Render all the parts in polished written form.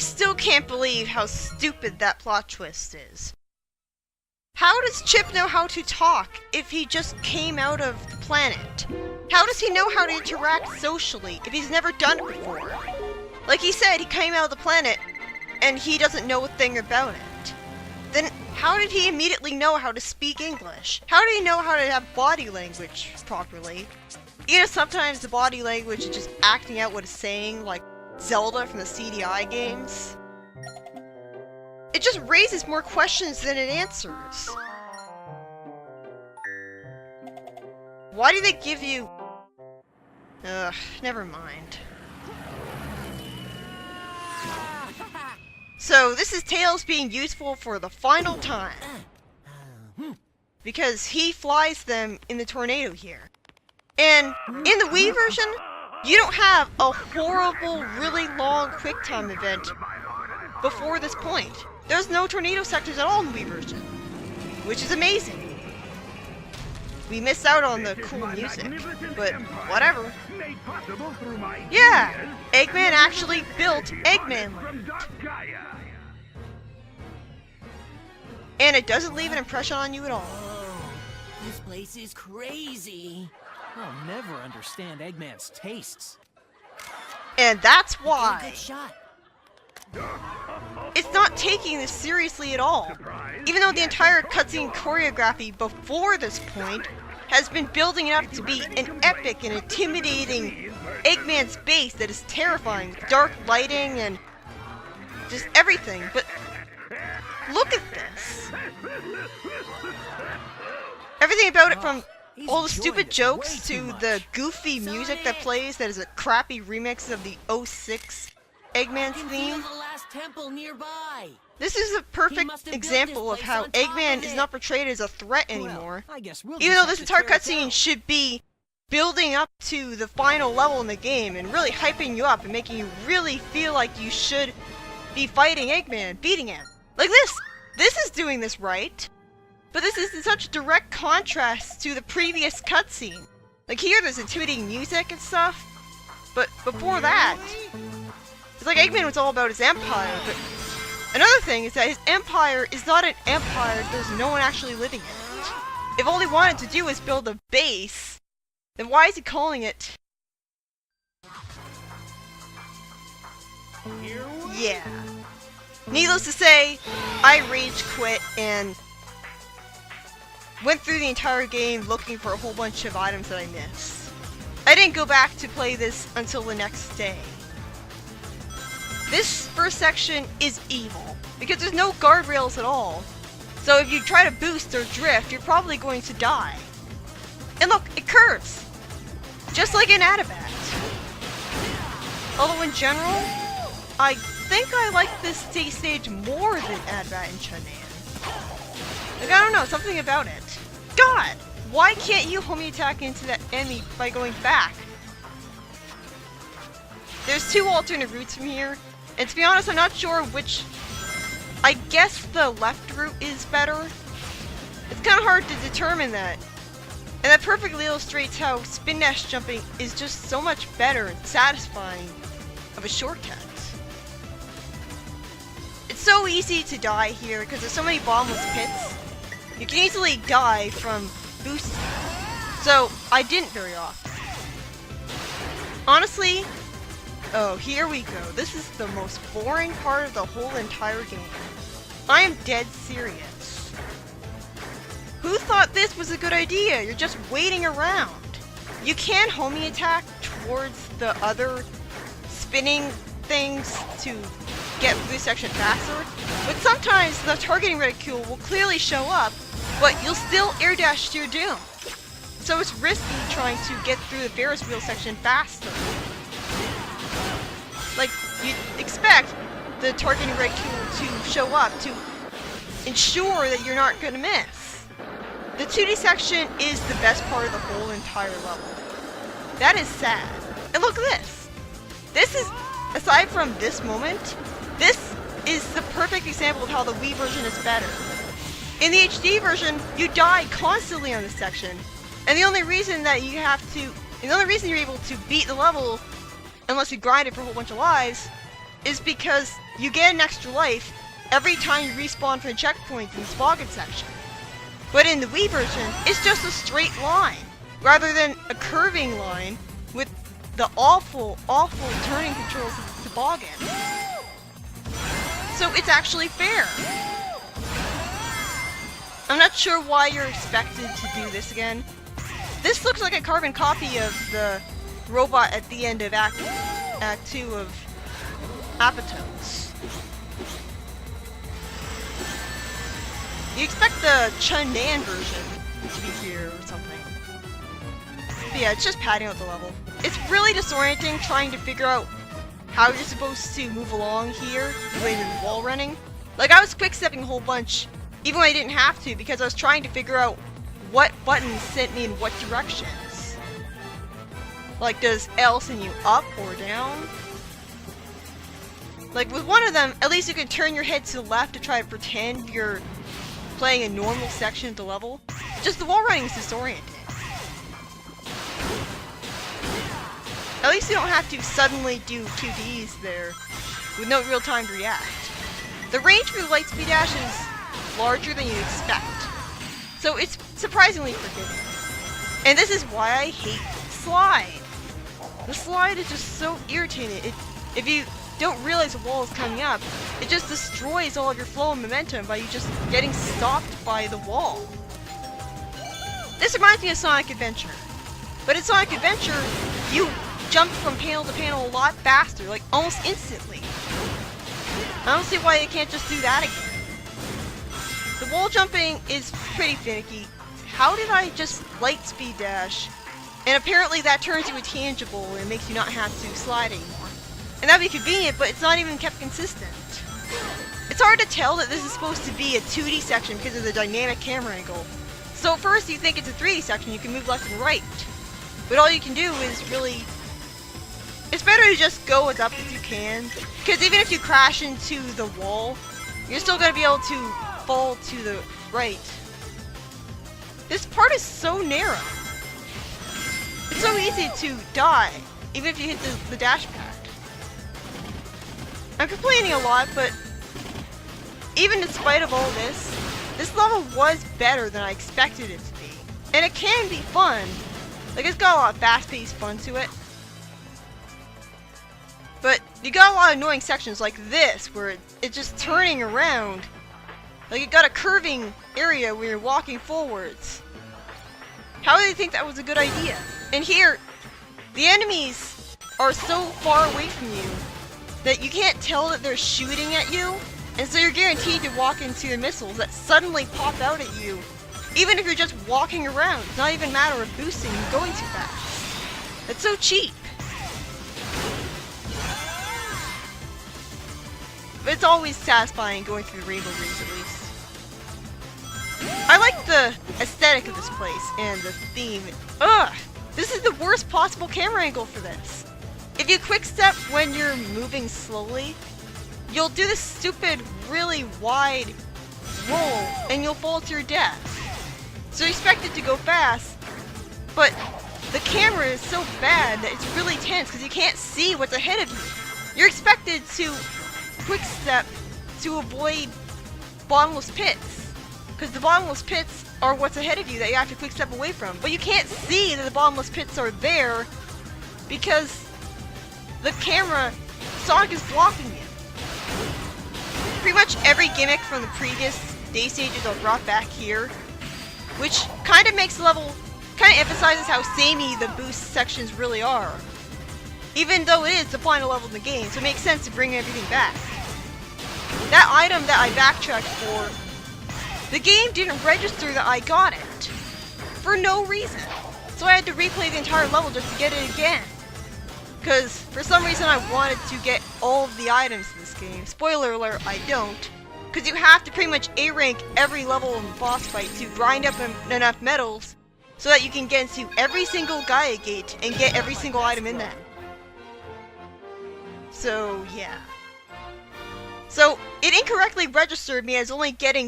Still can't believe how stupid that plot twist is. How does Chip know how to talk if he just came out of the planet? How does he know how to interact socially if he's never done it before? Like he said, he came out of the planet and he doesn't know a thing about it. Then how did he immediately know how to speak English? How did he know how to have body language properly? You know, sometimes the body language is just acting out what it's saying, like Zelda from the CDI games. It just raises more questions than it answers. Why do they give you... Ugh, never mind. So, this is Tails being useful for the final time. Because he flies them in the tornado here. And in the Wii version, you don't have a horrible, really long QuickTime event before this point. There's no tornado sectors at all in the Wii version, which is amazing. We missed out on the cool music, but whatever. Yeah, Eggman actually built Eggmanland. And it doesn't leave an impression on you at all. Oh, this place is crazy. I'll never understand Eggman's tastes. And that's why. Good shot. It's not taking this seriously at all. Even though the entire cutscene choreography before this point has been building it up to be an epic and intimidating Eggman's base that is terrifying, with dark lighting and just everything, but look at this. Everything about it, from all the stupid jokes to the goofy music that plays that is a crappy remix of the '06 Eggman's theme. This is a perfect example of how Eggman is not portrayed as a threat anymore. Even though this entire cutscene should be building up to the final level in the game and really hyping you up and making you really feel like you should be fighting Eggman, beating him. Like this! This is doing this right! But this is in such direct contrast to the previous cutscene. Like here, there's intimidating music and stuff, but before that, it's like Eggman was all about his empire, but another thing is that his empire is not an empire if there's no one actually living in it. If all he wanted to do was build a base, then why is he calling it... Yeah. Needless to say, I rage quit and went through the entire game looking for a whole bunch of items that I missed. I didn't go back to play this until the next day. This first section is evil, because there's no guardrails at all. So if you try to boost or drift, you're probably going to die. And look, it curves! Just like in Adabat. Although in general, I think I like this stage more than Adabat and Chunnan. Like, I don't know, something about it. God! Why can't you homie attack into that enemy by going back? There's two alternate routes from here, and to be honest, I'm not sure which... I guess the left route is better. It's kind of hard to determine that. And that perfectly illustrates how spin dash jumping is just so much better and satisfying of a shortcut. It's so easy to die here because there's so many bottomless pits. You can easily die from boosting. So, I didn't very often. Honestly, oh, here we go. This is the most boring part of the whole entire game. I am dead serious. Who thought this was a good idea? You're just waiting around. You can homie attack towards the other spinning things to get through this section faster, but sometimes the targeting reticule will clearly show up, but you'll still air dash to your doom. So it's risky trying to get through the Ferris wheel section faster. Like, you'd expect the targeting reticule to show up to ensure that you're not gonna miss. The 2D section is the best part of the whole entire level. That is sad. And look at this! This is, aside from this moment, this is the perfect example of how the Wii version is better. In the HD version, you die constantly on this section, and the only reason that you have to, the only reason you're able to beat the level, unless you grind it for a whole bunch of lives, is because you get an extra life every time you respawn from a checkpoint in the Spoggen section. But in the Wii version, it's just a straight line, rather than a curving line with the awful, awful turning controls of the toboggan. So it's actually fair. I'm not sure why you're expected to do this again. This looks like a carbon copy of the robot at the end of Act 2 of Apatones. You expect the Chun-Nan version to be here or something. But yeah, it's just padding out the level. It's really disorienting trying to figure out how you're supposed to move along here related to the wall running. Like, I was quick-stepping a whole bunch, even when I didn't have to, because I was trying to figure out what buttons sent me in what directions. Like, does L send you up or down? Like, with one of them, at least you can turn your head to the left to try to pretend you're playing a normal section of the level. Just the wall running is disorienting. At least you don't have to suddenly do 2Ds there, with no real time to react. The range for the Lightspeed Dash is larger than you'd expect, so it's surprisingly forgiving. And this is why I hate the slide. The slide is just so irritating. If you don't realize a wall is coming up, it just destroys all of your flow and momentum by you just getting stopped by the wall. This reminds me of Sonic Adventure. But in Sonic Adventure, you jump from panel to panel a lot faster, like almost instantly. I don't see why you can't just do that again. The wall jumping is pretty finicky. How did I just Lightspeed Dash? And apparently that turns you intangible and makes you not have to slide anymore. And that'd be convenient, but it's not even kept consistent. It's hard to tell that this is supposed to be a 2D section because of the dynamic camera angle. So at first you think it's a 3D section, you can move left and right. But all you can do is really... It's better to just go as up as you can, because even if you crash into the wall, you're still going to be able to fall to the right. This part is so narrow. It's so easy to die, even if you hit the dash pad. I'm complaining a lot, but even despite of all this level was better than I expected it to be. And it can be fun. Like, it's got a lot of fast-paced fun to it. But you got a lot of annoying sections like this, where it's just turning around. Like, it got a curving area where you're walking forwards. How do they think that was a good idea? And here, the enemies are so far away from you that you can't tell that they're shooting at you, and so you're guaranteed to walk into the missiles that suddenly pop out at you, even if you're just walking around. It's not even a matter of boosting and going too fast. It's so cheap. But it's always satisfying going through the Rainbow Rings, at least. I like the aesthetic of this place and the theme. Ugh! This is the worst possible camera angle for this. If you quick step when you're moving slowly, you'll do this stupid, really wide roll, and you'll fall to your death. So you expect it to go fast, but the camera is so bad that it's really tense because you can't see what's ahead of you. You're expected to quick step to avoid bottomless pits, because the bottomless pits are what's ahead of you that you have to quick step away from. But you can't see that the bottomless pits are there because the camera, Sonic is blocking you. Pretty much every gimmick from the previous day stages are brought back here, which kind of makes the level, kind of emphasizes how samey the boost sections really are. Even though it is the final level in the game, so it makes sense to bring everything back. That item that I backtracked for, the game didn't register that I got it. For no reason. So I had to replay the entire level just to get it again. Because for some reason I wanted to get all of the items in this game. Spoiler alert, I don't. Because you have to pretty much A-rank every level in the boss fight to grind up enough medals so that you can get into every single Gaia gate and get every single item in them. So, yeah. So, it incorrectly registered me as only getting...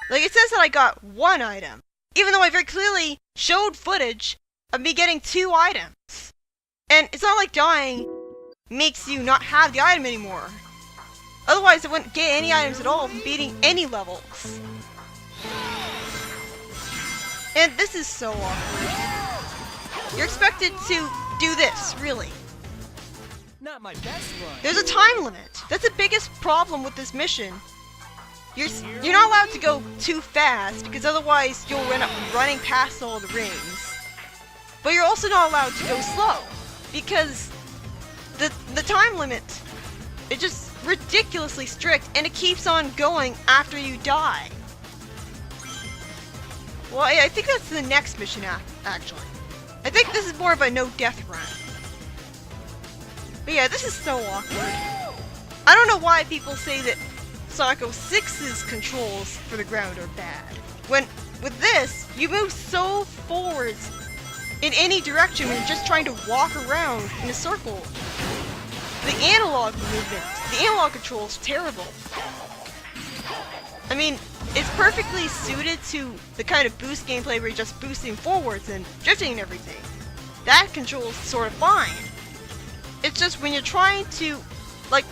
Like, it says that I got one item, even though I very clearly showed footage of me getting 2 items. And it's not like dying makes you not have the item anymore. Otherwise, I wouldn't get any items at all from beating any levels. And this is so awkward. You're expected to do this, really. Not my best run. There's a time limit. That's the biggest problem with this mission. You're not allowed to go too fast, because otherwise you'll end up running past all the rings. But you're also not allowed to go slow, because the time limit is just ridiculously strict, and it keeps on going after you die. Well, I think that's the next mission, actually. I think this is more of a no-death run. But yeah, this is so awkward. I don't know why people say that Sonic 06's controls for the ground are bad. When, with this, you move so forwards in any direction when you're just trying to walk around in a circle. The analog movement, the analog control is terrible. I mean, it's perfectly suited to the kind of boost gameplay where you're just boosting forwards and drifting and everything. That control's sort of fine. It's just when you're trying to, like,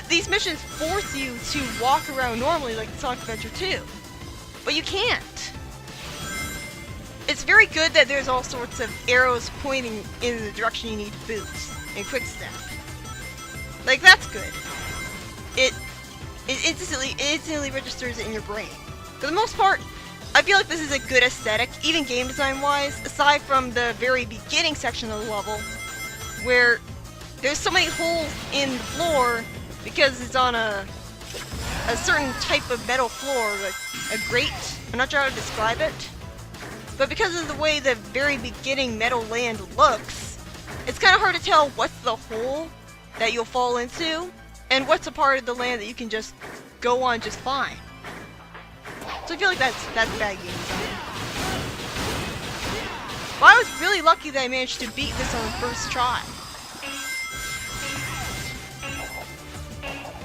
these missions force you to walk around normally like Sonic Adventure 2. But you can't. It's very good that there's all sorts of arrows pointing in the direction you need to boost and quick step. Like, that's good. It instantly registers it in your brain. For the most part, I feel like this is a good aesthetic, even game design wise, aside from the very beginning section of the level, where there's so many holes in the floor because it's on a certain type of metal floor, like a grate. I'm not sure how to describe it. But because of the way the very beginning metal land looks, it's kind of hard to tell what's the hole that you'll fall into, and what's a part of the land that you can just go on just fine. So I feel like that's bad game design. Well, I was really lucky that I managed to beat this on the first try.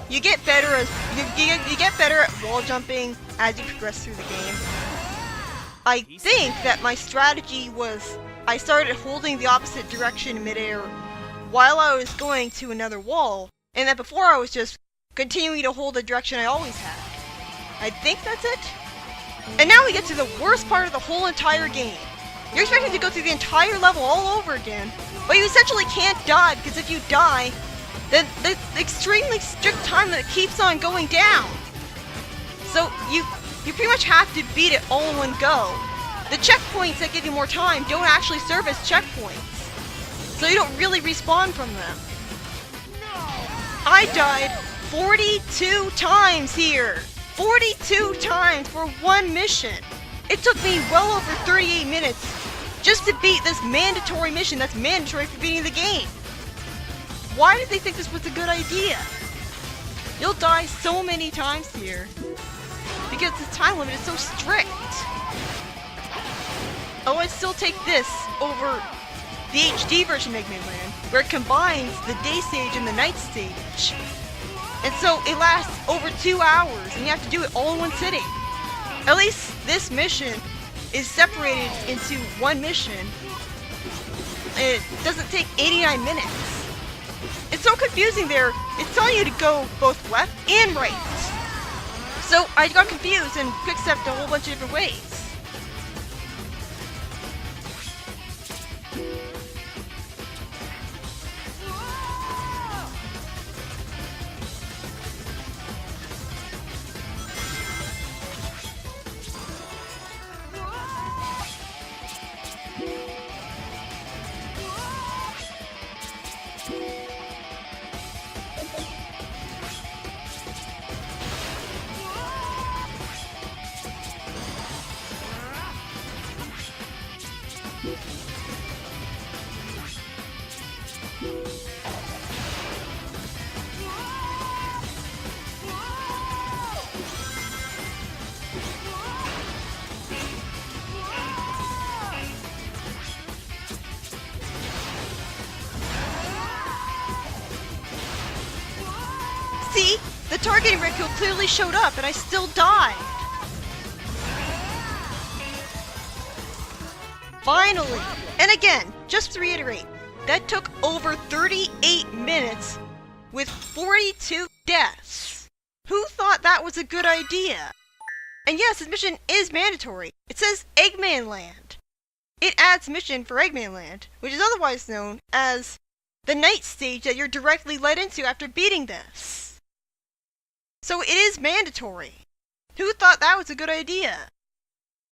You get better as you get better at wall jumping as you progress through the game. I think that my strategy was I started holding the opposite direction in midair while I was going to another wall, and that before I was just continuing to hold the direction I always had. I think that's it. And now we get to the worst part of the whole entire game. You're expected to go through the entire level all over again, but you essentially can't die, because if you die, then the extremely strict time that keeps on going down. So you pretty much have to beat it all in one go. The checkpoints that give you more time don't actually serve as checkpoints, so you don't really respawn from them. I died 42 times here! 42 times for one mission! It took me well over 38 minutes just to beat this mandatory mission that's mandatory for beating the game. Why did they think this was a good idea? You'll die so many times here because the time limit is so strict. Oh, I'd still take this over the HD version of Eggmanland, where it combines the day stage and the night stage. And so it lasts over 2 hours, and you have to do it all in one sitting. At least this mission is separated into one mission, and it doesn't take 89 minutes. It's so confusing there, it's telling you to go both left and right. So I got confused and quick-stepped a whole bunch of different ways. See? The targeting red pill clearly showed up and I still died! Finally! And again, just to reiterate, that took over 38 minutes with 42 deaths. thought that was a good idea? And yes, this mission is mandatory. It says Eggmanland. It adds mission for Eggmanland, which is otherwise known as the night stage that you're directly led into after beating this. So it is mandatory. Who thought that was a good idea?